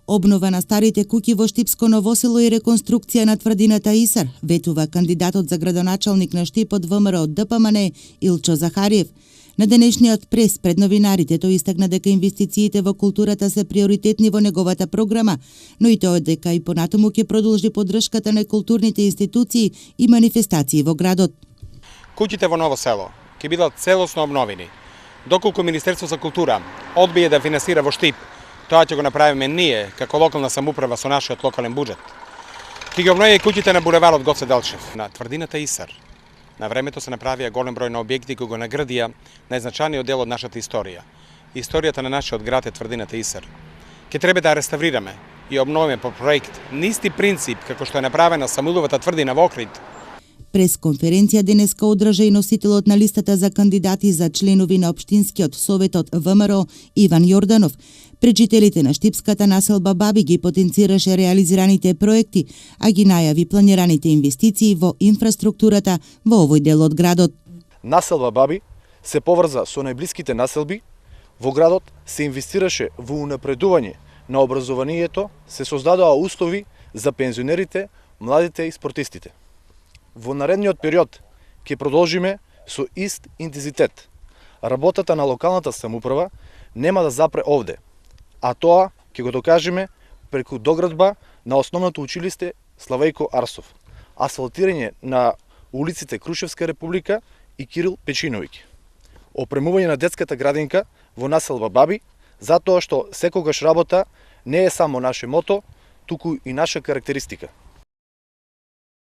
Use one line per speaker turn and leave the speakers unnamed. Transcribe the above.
Обнова на старите куќи во Штипско Ново село и реконструкција на тврдината Исар, ветува кандидатот за градоначалник на Штип од ВМРО од ДПМН Илчо Захариев. На денешниот прес пред новинарите тој истакна дека инвестициите во културата се приоритетни во неговата програма, но и тоа дека и понатаму ќе продолжи поддршката на културните институции и манифестации во градот.
Куќите во Ново село ќе бидат целосно обновени. Доколку Министерство за култура одбие да финансира во Штип, тоа ќе го направиме ние, како локална самоуправа со нашиот локален буџет. Ќе ги обновиме куќите на булеварот Гоце Делчев, на тврдината Исар. На времето се направија голем број на објекти кои го наградија најзначајниот дел од нашата историја. Историјата на нашиот град е тврдината Исар. Ќе треба да ја реставрираме и обновиме по проект на исти принцип како што е направена Самуиловата тврдина во Охрид.
Пресконференција денеска одржа и носителот на листата за кандидати за членови на Општинскиот совет од ВМРО Иван Јорданов. Пред жителите на Штипската населба Баби ги потенцираше реализираните проекти, а ги најави планираните инвестиции во инфраструктурата во овој дел од градот.
Населба Баби се поврза со најблиските населби. Во градот се инвестираше во унапредување на образованието, се создадоа услови за пензионерите, младите и спортистите. Во наредниот период ќе продолжиме со ист интензитет. Работата на локалната самоуправа нема да запре овде, а тоа ќе го докажеме преку доградба на основното училиште Славејко Арсов, асфалтирање на улиците Крушевска република и Кирил Печиновиќ, опремување на детската градинка во населба Баби, затоа што секогаш работа не е само наше мото, туку и наша карактеристика.